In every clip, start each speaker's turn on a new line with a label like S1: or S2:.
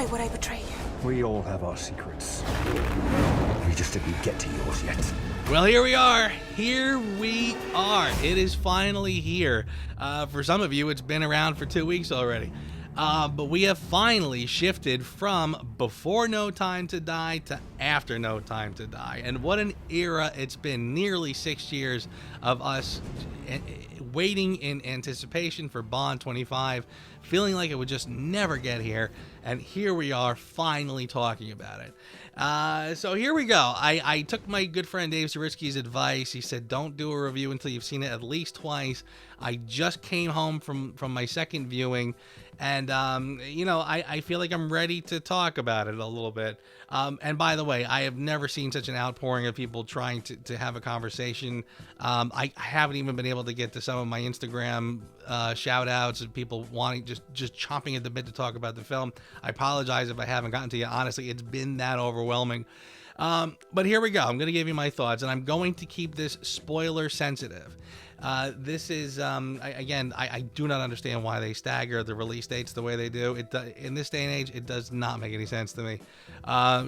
S1: Why would I betray you?
S2: We all have our secrets. We just didn't get to yours yet.
S3: Well, here we are. Here we are. It is finally here. For some of you, it's been around for 2 weeks already. But we have finally shifted from before No Time to Die to after No Time to Die. And what an era it's been. Nearly 6 years of us waiting in anticipation for Bond 25, feeling like it would just never get here. And here we are finally talking about it. So here we go. I took my good friend Dave Zaritsky's advice. He said, don't do a review until you've seen it at least twice. I just came home from my second viewing, and I feel like I'm ready to talk about it a little bit. And by the way, I have never seen such an outpouring of people trying to have a conversation. I haven't even been able to get to some of my Instagram shout outs and people wanting just chomping at the bit to talk about the film. I apologize if I haven't gotten to you. Honestly, it's been that overwhelming. But here we go. I'm going to give you my thoughts, and I'm going to keep this spoiler sensitive. This is, I do not understand why they stagger the release dates the way they do. In this day and age, it does not make any sense to me.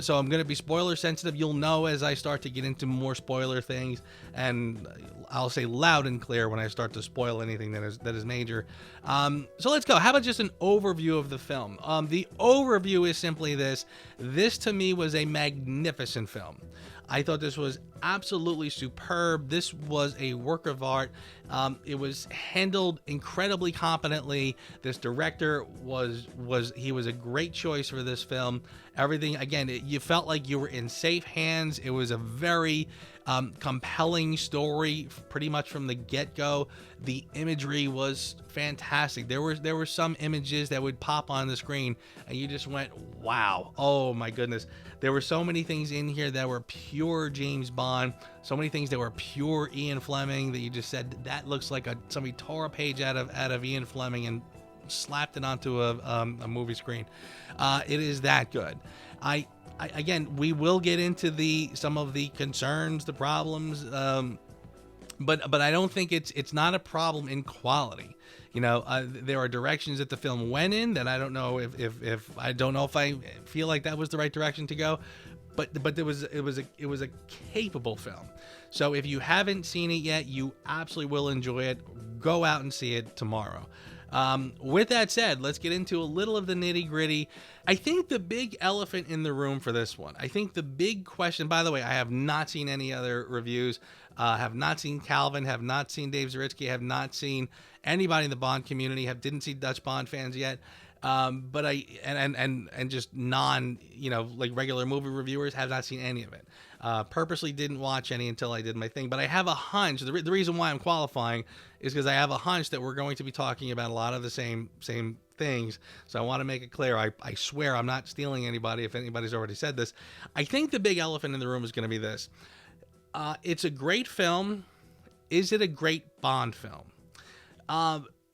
S3: So I'm going to be spoiler sensitive. You'll know as I start to get into more spoiler things, and I'll say loud and clear when I start to spoil anything that is major. So let's go. How about just an overview of the film? The overview is simply this. This to me was a magnificent film. I thought this was absolutely superb. This was a work of art. It was handled incredibly competently. This director was a great choice for this film. Everything, again, you felt like you were in safe hands. It was a very compelling story pretty much from the get-go. The imagery was fantastic. There were some images that would pop on the screen and you just went, wow, oh my goodness. There were so many things in here that were pure James Bond, so many things that were pure Ian Fleming that you just said, that looks like somebody tore a page out of Ian Fleming and slapped it onto a movie screen. It is that good. Again, we will get into some of the concerns, the problems, but I don't think it's not a problem in quality. There are directions that the film went in that I don't know if I don't know if I feel like that was the right direction to go, but it was a capable film. So if you haven't seen it yet, you absolutely will enjoy it. Go out and see it tomorrow. With that said, let's get into a little of the nitty gritty. I think the big elephant in the room for this one, I think the big question, by the way, I have not seen any other reviews, have not seen Calvin, have not seen Dave Zaritsky, have not seen anybody in the Bond community, didn't see Dutch Bond fans yet. But just non, like regular movie reviewers have not seen any of it. Purposely didn't watch any until I did my thing, but I have a hunch. The reason why I'm qualifying is because I have a hunch that we're going to be talking about a lot of the same things. So I want to make it clear. I swear I'm not stealing anybody if anybody's already said this. I think the big elephant in the room is going to be this. It's a great film. Is it a great Bond film?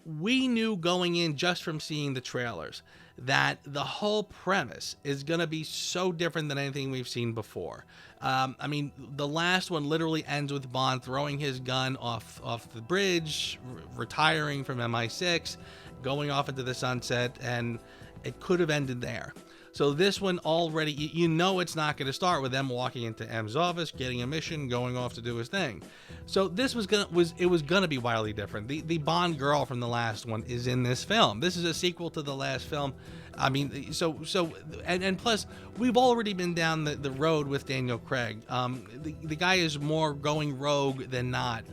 S3: We knew going in just from seeing the trailers that the whole premise is going to be so different than anything we've seen before. The last one literally ends with Bond throwing his gun off the bridge, retiring from MI6, going off into the sunset, and it could have ended there. So this one already, it's not going to start with them walking into M's office, getting a mission, going off to do his thing. So this was gonna be wildly different. The Bond girl from the last one is in this film. This is a sequel to the last film. And plus we've already been down the road with Daniel Craig. The guy is more going rogue than not.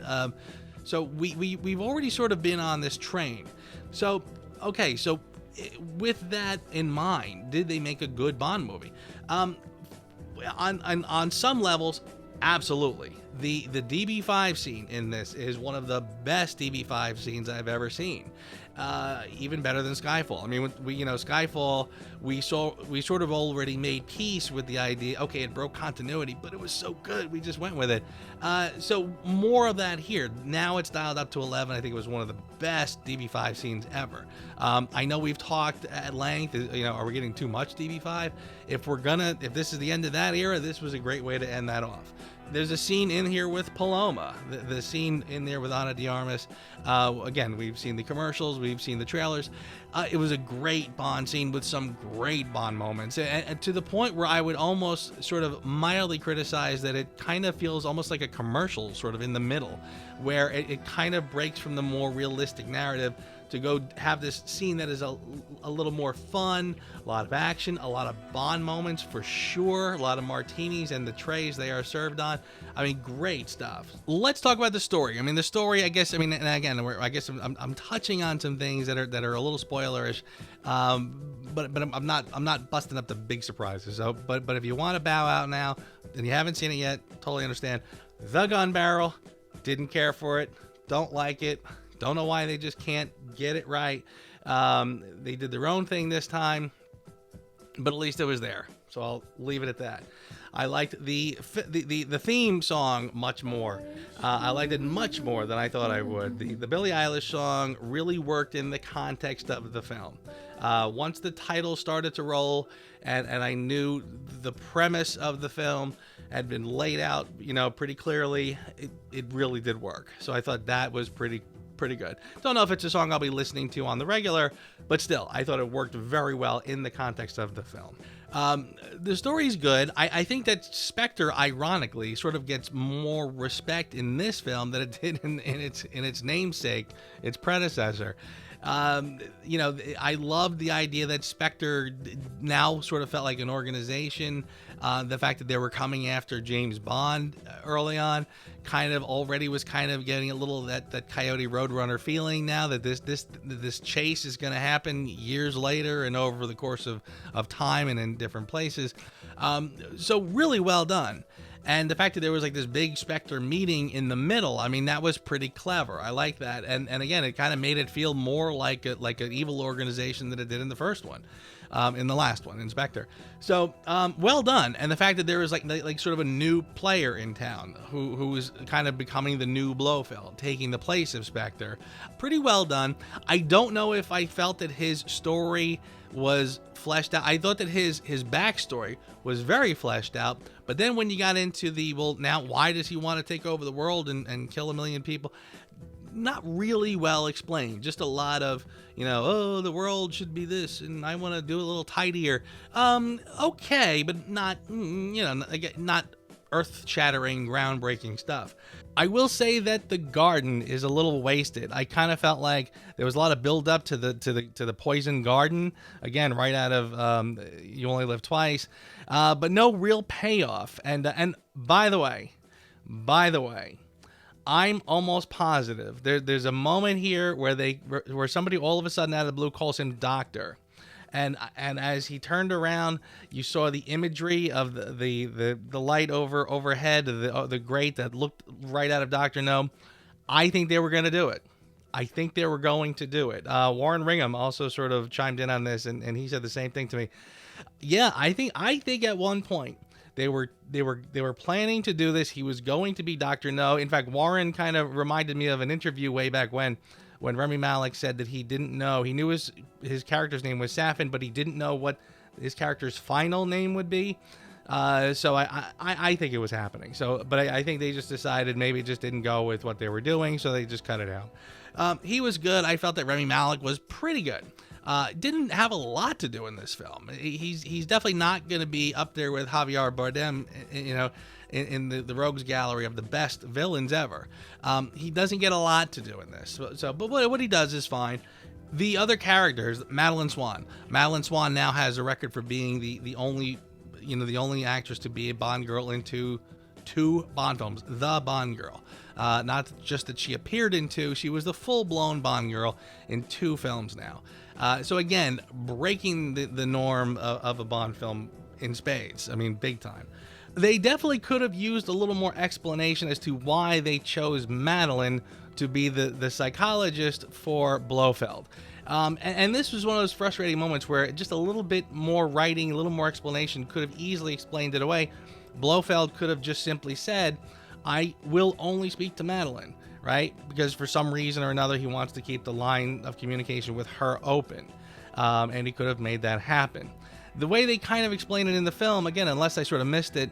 S3: So we've already sort of been on this train. So okay, so with that in mind, did they make a good Bond movie? On some levels, absolutely. The DB5 scene in this is one of the best DB5 scenes I've ever seen. Even better than Skyfall. Skyfall, we sort of already made peace with the idea. Okay, it broke continuity, but it was so good, we just went with it. So more of that here. Now it's dialed up to 11. I think it was one of the best DB5 scenes ever. I know we've talked at length. Are we getting too much DB5? If this is the end of that era, this was a great way to end that off. There's a scene in here with Paloma, the scene in there with Ana de Armas. Again, we've seen the commercials, we've seen the trailers. It was a great Bond scene with some great Bond moments, and to the point where I would almost sort of mildly criticize that it kind of feels almost like a commercial sort of in the middle, where it kind of breaks from the more realistic narrative to go have this scene that is a little more fun, a lot of action, a lot of Bond moments for sure, a lot of martinis and the trays they are served on. I mean, great stuff. Let's talk about the story. I mean, the story, I guess, and again, I guess I'm touching on some things that are a little spoilerish, but I'm not busting up the big surprises. So, but if you want to bow out now and you haven't seen it yet, totally understand. The Gun Barrel, didn't care for it, don't like it. Don't know why they just can't get it right. They did their own thing this time, but at least it was there. So I'll leave it at that. I liked the theme song much more. I liked it much more than I thought I would. The Billie Eilish song really worked in the context of the film. Once the title started to roll and I knew the premise of the film had been laid out, pretty clearly, it really did work. So I thought that was pretty good. Don't know if it's a song I'll be listening to on the regular, but still, I thought it worked very well in the context of the film. The story's good. I think that Spectre, ironically, sort of gets more respect in this film than it did in its namesake, its predecessor. I loved the idea that Spectre now sort of felt like an organization. The fact that they were coming after James Bond early on kind of already was kind of getting a little that Coyote Roadrunner feeling now that this chase is going to happen years later and over the course of time and in different places. So really well done. And the fact that there was like this big Spectre meeting in the middle, I mean, that was pretty clever. I like that. And again, it kind of made it feel more like an evil organization than it did in the first one, in the last one, in Spectre. So, well done. And the fact that there was like sort of a new player in town who was kind of becoming the new Blofeld, taking the place of Spectre. Pretty well done. I don't know if I felt that his story was fleshed out. I thought that his backstory was very fleshed out, but then when you got into now why does he want to take over the world and kill 1 million people? Not really well explained. Just a lot of, the world should be this and I want to do a little tidier. Okay, but not, not earth-shattering, groundbreaking stuff. I will say that the garden is a little wasted. I kind of felt like there was a lot of build up to the poison garden, again right out of You Only Live Twice, but no real payoff. And by the way, I'm almost positive there's a moment here where somebody all of a sudden out of the blue calls him Doctor. And as he turned around, you saw the imagery of the light overhead, the grate that looked right out of Dr. No. I think they were going to do it. Warren Ringham also sort of chimed in on this, and he said the same thing to me. Yeah, I think at one point they were planning to do this. He was going to be Dr. No. In fact, Warren kind of reminded me of an interview way back when Rami Malek said that he didn't know. He knew his character's name was Safin, but he didn't know what his character's final name would be. So I think it was happening. But I think they just decided maybe it just didn't go with what they were doing, so they just cut it out. He was good. I felt that Rami Malek was pretty good. Didn't have a lot to do in this film. He's definitely not going to be up there with Javier Bardem, in the rogues gallery of the best villains ever. He doesn't get a lot to do in this. But what he does is fine. The other characters, Madeline Swan now has a record for being the only actress to be a Bond girl in two Bond films. The Bond girl. Not just that she appeared in two, she was the full-blown Bond girl in 2 films now. So again, breaking the norm of a Bond film in spades. I mean, big time. They definitely could have used a little more explanation as to why they chose Madeline to be the psychologist for Blofeld. And this was one of those frustrating moments where just a little bit more writing, a little more explanation could have easily explained it away. Blofeld could have just simply said, I will only speak to Madeline, right? Because for some reason or another, he wants to keep the line of communication with her open. And he could have made that happen. The way they kind of explain it in the film, again, unless I sort of missed it,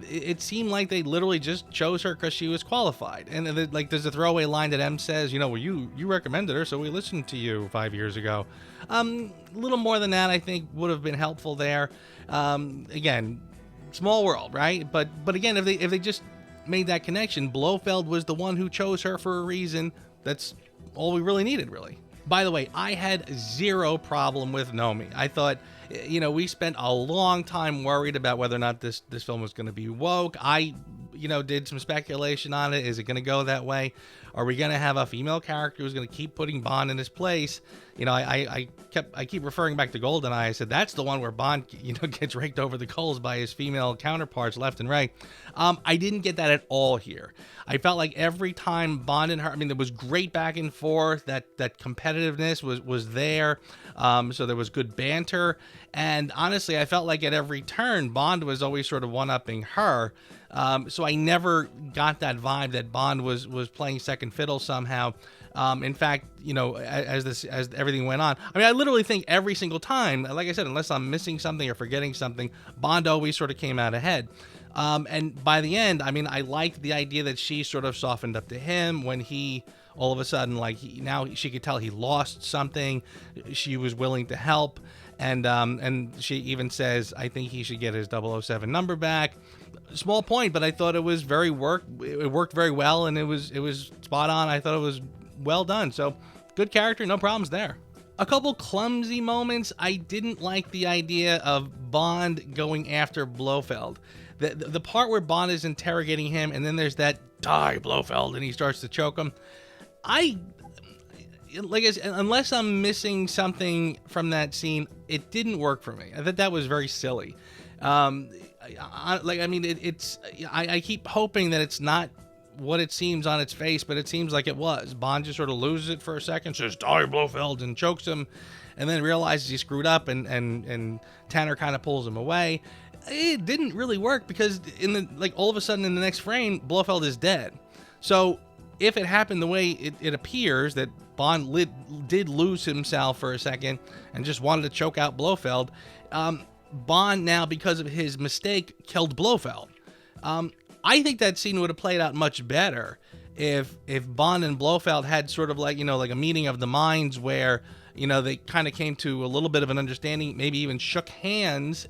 S3: it seemed like they literally just chose her because she was qualified. And then, like, there's a throwaway line that M says, you know, well, you recommended her, so we listened to you 5 years ago. A little more than that, I think, would have been helpful there. Again, small world, right? But again, if they just made that connection, Blofeld was the one who chose her for a reason. That's all we really needed, really. By the way, I had zero problem with Nomi. I thought, you know, we spent a long time worried about whether or not this film was going to be woke. I, you know, did some speculation on it. Is it going to go that way? Are we going to have a female character who's going to keep putting Bond in his place? You know, I keep referring back to GoldenEye. I said that's the one where Bond, you know, gets raked over the coals by his female counterparts left and right. I didn't get that at all here. I felt like every time Bond and her, I mean, there was great back and forth. That competitiveness was there. So there was good banter. And honestly, I felt like at every turn, Bond was always sort of one-upping her. So I never got that vibe that Bond was playing second fiddle somehow. In fact, you know, as everything went on, I mean, I literally think every single time, like I said, unless I'm missing something or forgetting something, Bond always sort of came out ahead. And by the end, I mean, I liked the idea that she sort of softened up to him when he, all of a sudden, like, now she could tell he lost something. She was willing to help. And she even says, I think he should get his 007 number back. Small point, but I thought it was it worked very well, and it was spot on. I thought it was well done. So good character, no problems there. A couple clumsy moments. I didn't like the idea of Bond going after Blofeld. The part where Bond is interrogating him, and then there's that "die, Blofeld," and he starts to choke him. Like I said, unless I'm missing something from that scene, it didn't work for me. I thought that was very silly. I keep hoping that it's not what it seems on its face, but it seems like it was. Bond just sort of loses it for a second, says "die, Blofeld," and chokes him, and then realizes he screwed up, and Tanner kind of pulls him away. It didn't really work because all of a sudden in the next frame, Blofeld is dead. So if it happened the way it appears, that Bond did lose himself for a second and just wanted to choke out Blofeld, Bond now, because of his mistake, killed Blofeld. I think that scene would have played out much better if Bond and Blofeld had sort of like, you know, like a meeting of the minds where, you know, they kind of came to a little bit of an understanding, maybe even shook hands,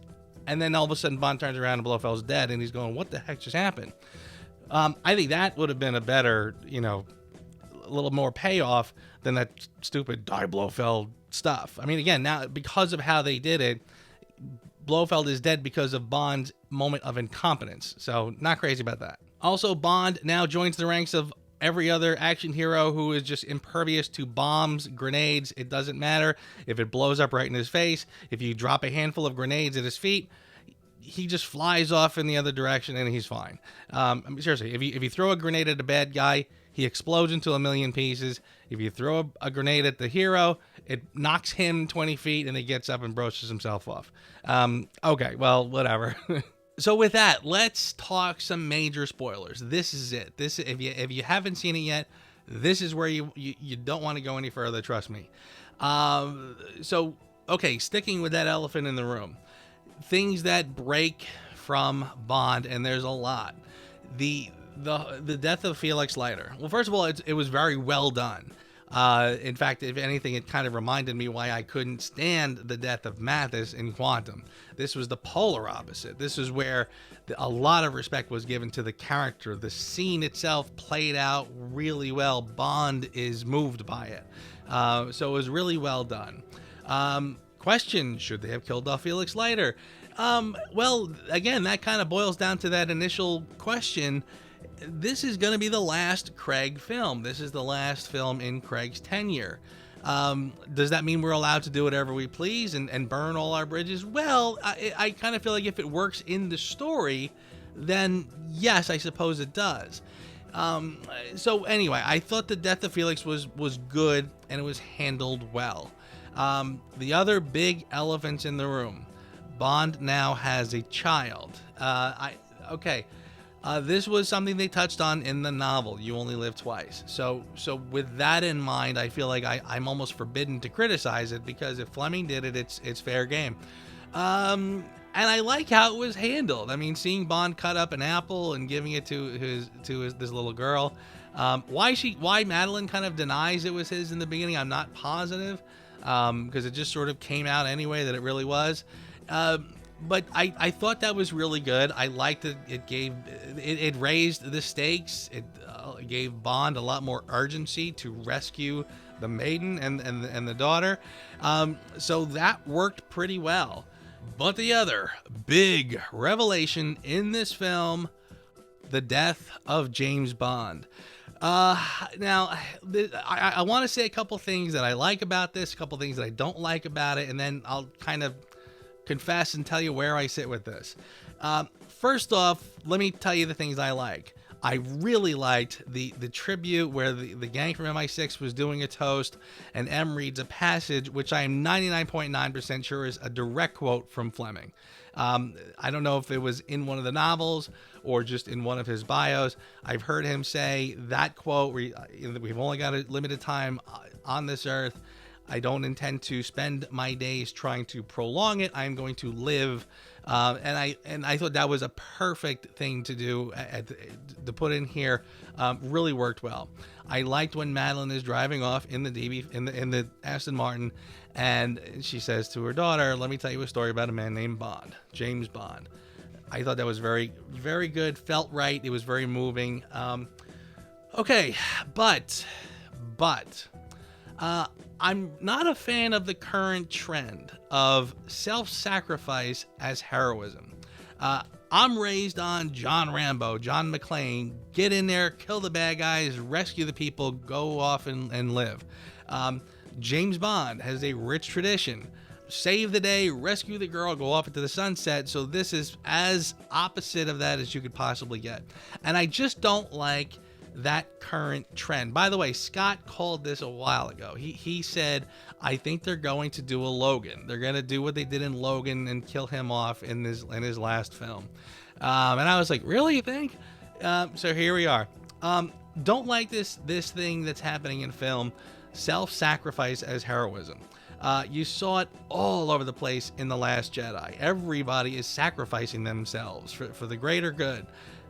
S3: and then all of a sudden Bond turns around and Blofeld's dead, and he's going, what the heck just happened? I think that would have been a better, you know, a little more payoff than that stupid "die, Blofeld" stuff. I mean, again, now because of how they did it, Blofeld is dead because of Bond's moment of incompetence. So not crazy about that. Also, Bond now joins the ranks of every other action hero who is just impervious to bombs, grenades. It doesn't matter if it blows up right in his face. If you drop a handful of grenades at his feet, he just flies off in the other direction and he's fine. I mean, seriously, if you throw a grenade at a bad guy, he explodes into a million pieces. If you throw a grenade at the hero, it knocks him 20 feet and he gets up and brushes himself off. Okay, well, whatever. So with that, let's talk some major spoilers. This is it. If you haven't seen it yet, this is where you don't want to go any further, trust me. So, okay, sticking with that elephant in the room. Things that break from Bond, and there's a lot. The death of Felix Leiter. Well, first of all, it was very well done. In fact, if anything, it kind of reminded me why I couldn't stand the death of Mathis in Quantum. This was the polar opposite. This is where a lot of respect was given to the character. The scene itself played out really well. Bond is moved by it. So it was really well done. Question, should they have killed off Felix Leiter? Well, again, that kind of boils down to that initial question. This is going to be the last Craig film. This is the last film in Craig's tenure. Does that mean we're allowed to do whatever we please and burn all our bridges? Well, I kind of feel like if it works in the story, then yes, I suppose it does. So anyway, I thought the death of Felix was good and it was handled well. The other big elephants in the room. Bond now has a child. This was something they touched on in the novel, You Only Live Twice. So with that in mind, I feel like I'm almost forbidden to criticize it, because if Fleming did it, it's fair game. and I like how it was handled. I mean, seeing Bond cut up an apple and giving it to this little girl. Why Madeline kind of denies it was his in the beginning, I'm not positive, because it just sort of came out anyway that it really was. But I thought that was really good. I liked it. It raised the stakes. It gave Bond a lot more urgency to rescue the maiden and the daughter. So that worked pretty well. But the other big revelation in this film, the death of James Bond. Now, I want to say a couple things that I like about this, a couple things that I don't like about it, and then I'll kind of confess and tell you where I sit with this. First off, let me tell you the things I like. I really liked the tribute where the gang from MI6 was doing a toast and M reads a passage, which I am 99.9% sure is a direct quote from Fleming. I don't know if it was in one of the novels or just in one of his bios. I've heard him say that quote, we've only got a limited time on this earth. I don't intend to spend my days trying to prolong it. I'm going to live. And I thought that was a perfect thing to do to put in here. Really worked well. I liked when Madeline is driving off in the Aston Martin, and she says to her daughter, "Let me tell you a story about a man named Bond, James Bond." I thought that was very, very good. Felt right. It was very moving. Okay, but I'm not a fan of the current trend of self-sacrifice as heroism. I'm raised on John Rambo, John McClane, get in there, kill the bad guys, rescue the people, go off and live. James Bond has a rich tradition. Save the day, rescue the girl, go off into the sunset. So this is as opposite of that as you could possibly get. And I just don't like that current trend. By the way, Scott called this a while ago. He said, I think they're going to do a Logan. They're going to do what they did in Logan and kill him off in his last film. And I was like, really, you think? So here we are. Don't like this thing that's happening in film, self-sacrifice as heroism. You saw it all over the place in The Last Jedi. Everybody is sacrificing themselves for the greater good.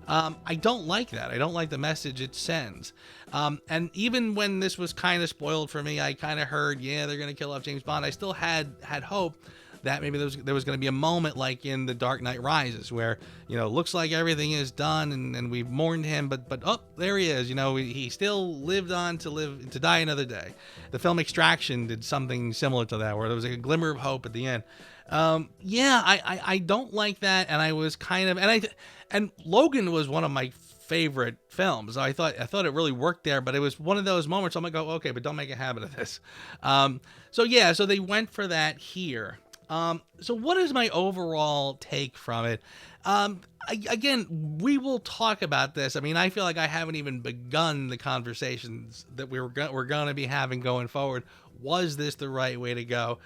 S3: I don't like that. I don't like the message it sends. And even when this was kind of spoiled for me, I kind of heard, yeah, they're going to kill off James Bond. I still had hope that maybe there was going to be a moment like in The Dark Knight Rises where, looks like everything is done and we've mourned him, but oh, there he is. He still lived on to die another day. The film Extraction did something similar to that, where there was like a glimmer of hope at the end. I don't like that, and I was kind of, and Logan was one of my favorite films. I thought it really worked there, but it was one of those moments I'm like, oh, okay, but don't make a habit of this. So they went for that here. So what is my overall take from it? Again, we will talk about this. I mean, I feel like I haven't even begun the conversations that we're going to be having going forward. Was this the right way to go?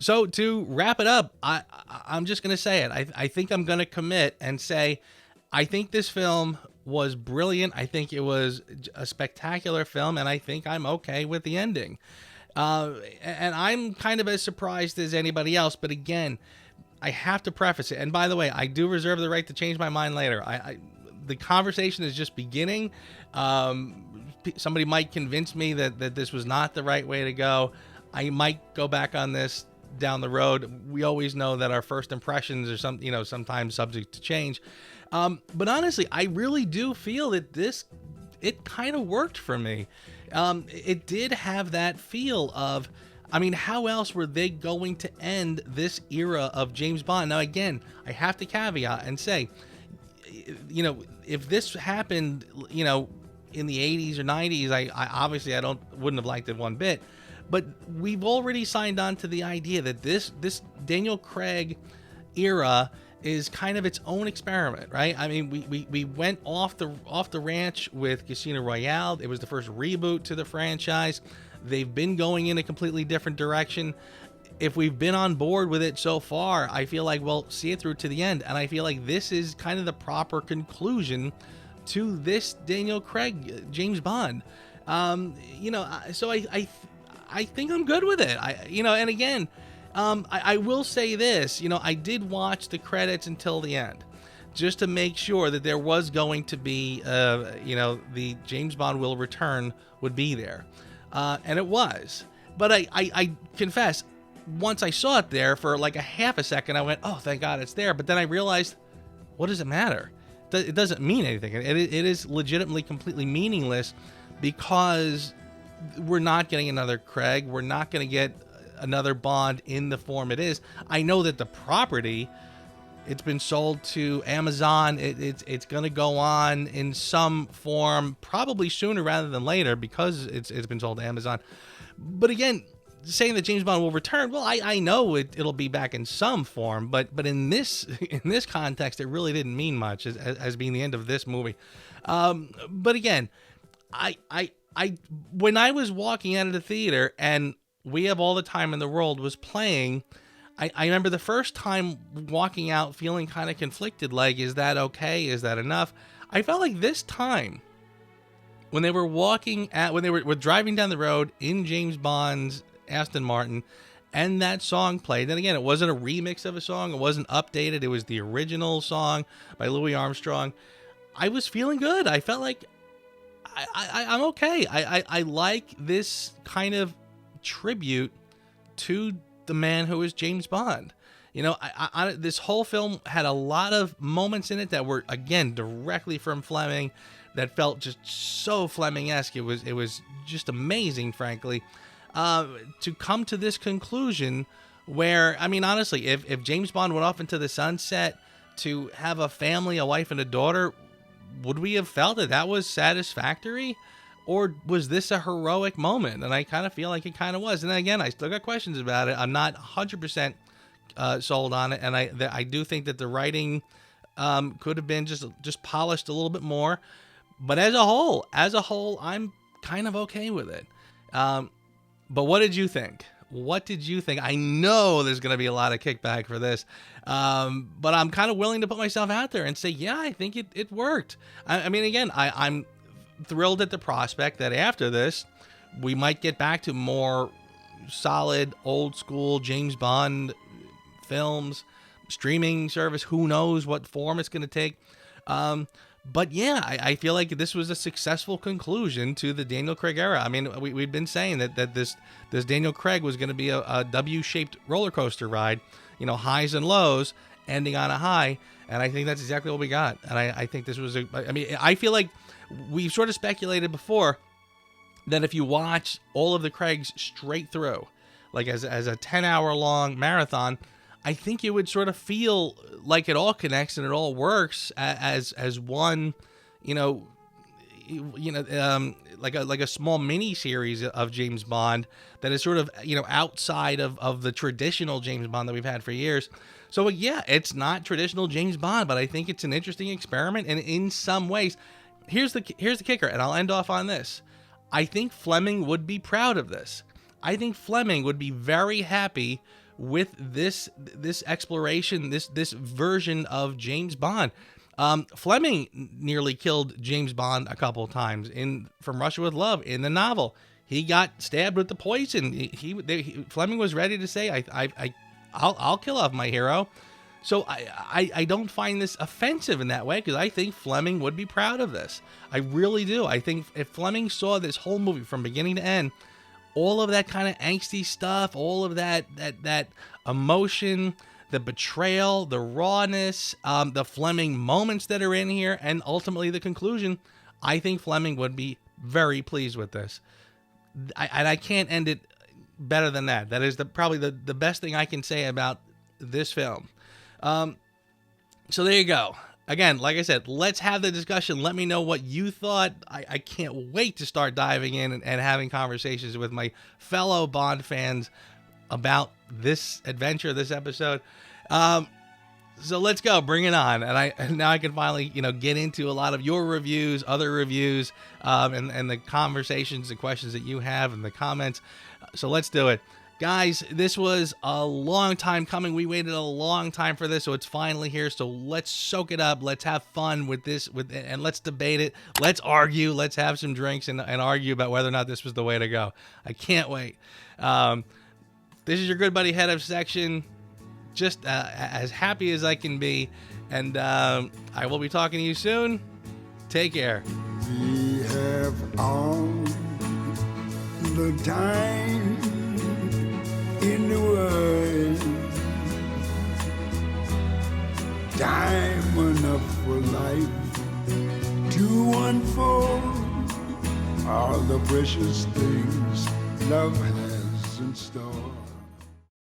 S3: So to wrap it up, I'm just going to say it. I think I'm going to commit and say, I think this film was brilliant. I think it was a spectacular film, and I think I'm okay with the ending. And I'm kind of as surprised as anybody else, but again, I have to preface it. And by the way, I do reserve the right to change my mind later. The conversation is just beginning. Somebody might convince me that this was not the right way to go. I might go back on this down the road. We always know that our first impressions are sometimes subject to change. But honestly, I really do feel that it kind of worked for me. It did have that feel of, I mean, how else were they going to end this era of James Bond? Now, again, I have to caveat and say, if this happened, in the 80s or 90s, I obviously wouldn't have liked it one bit. But we've already signed on to the idea that this Daniel Craig era is kind of its own experiment, right? I mean, we went off the ranch with Casino Royale. It was the first reboot to the franchise. They've been going in a completely different direction. If we've been on board with it so far, I feel like we'll see it through to the end. And I feel like this is kind of the proper conclusion to this Daniel Craig James Bond. So I think I'm good with it. And again, I will say this, I did watch the credits until the end, just to make sure that there was going to be, the James Bond Will Return would be there. And it was. But I confess, once I saw it there for like a half a second, I went, oh, thank God it's there. But then I realized, what does it matter? It doesn't mean anything. It is legitimately completely meaningless, because we're not getting another Craig. We're not going to get another Bond in the form it is. I know that the property, it's been sold to Amazon. It's going to go on in some form, probably sooner rather than later, because it's been sold to Amazon. But again, saying that James Bond will return, well, I know it'll be back in some form, but in this context, it really didn't mean much as being the end of this movie. But again, I when I was walking out of the theater and We Have All the Time in the World was playing, I remember the first time walking out feeling kind of conflicted, like, is that okay? Is that enough? I felt like this time, when they were when they were driving down the road in James Bond's Aston Martin, and that song played, and again, it wasn't a remix of a song, it wasn't updated, it was the original song by Louis Armstrong, I was feeling good. I felt like I'm okay. I like this kind of tribute to the man who is James Bond. This whole film had a lot of moments in it that were, again, directly from Fleming, that felt just so Fleming-esque. It was just amazing, frankly, to come to this conclusion where, I mean, honestly, if James Bond went off into the sunset to have a family, a wife and a daughter, would we have felt that was satisfactory? Or was this a heroic moment? And I kind of feel like it kind of was. And again, I still got questions about it. I'm not 100% sold on it. And I do think that the writing could have been just polished a little bit more. But as a whole, I'm kind of okay with it. But what did you think? What did you think? I know there's going to be a lot of kickback for this, but I'm kind of willing to put myself out there and say, yeah, I think it worked. I mean, again, I'm thrilled at the prospect that after this, we might get back to more solid, old school James Bond films, streaming service. Who knows what form it's going to take. But yeah, I feel like this was a successful conclusion to the Daniel Craig era. I mean, we've been saying that this Daniel Craig was going to be a W-shaped roller coaster ride, highs and lows, ending on a high. And I think that's exactly what we got. And I think this was I feel like we've sort of speculated before that if you watch all of the Craigs straight through, like as a 10-hour long marathon, I think it would sort of feel like it all connects and it all works as one, like a small mini series of James Bond that is sort of, outside of the traditional James Bond that we've had for years. So yeah, it's not traditional James Bond, but I think it's an interesting experiment. And in some ways, here's the kicker, and I'll end off on this. I think Fleming would be proud of this. I think Fleming would be very happy with this exploration, this version of James Bond. Fleming nearly killed James Bond a couple of times in From Russia with Love in the novel. He got stabbed with the poison. Fleming was ready to say, I'll kill off my hero. So I don't find this offensive in that way, because I think Fleming would be proud of this. I really do. I think if Fleming saw this whole movie from beginning to end, all of that kind of angsty stuff, all of that emotion, the betrayal, the rawness, the Fleming moments that are in here, and ultimately the conclusion, I think Fleming would be very pleased with this. I can't end it better than that. That is probably the best thing I can say about this film. So there you go. Again, like I said, let's have the discussion. Let me know what you thought. I can't wait to start diving in and having conversations with my fellow Bond fans about this adventure, this episode. So let's go, bring it on. And now I can finally, get into a lot of your reviews, other reviews, and the conversations, the questions that you have in the comments. So let's do it. Guys, this was a long time coming. We waited a long time for this, so it's finally here. So let's soak it up. Let's have fun with this, and let's debate it. Let's argue. Let's have some drinks and argue about whether or not this was the way to go. I can't wait. This is your good buddy head of section. Just as happy as I can be. And I will be talking to you soon. Take care.
S1: We have all the time in the world. Time enough for life to unfold all the precious things love has in store.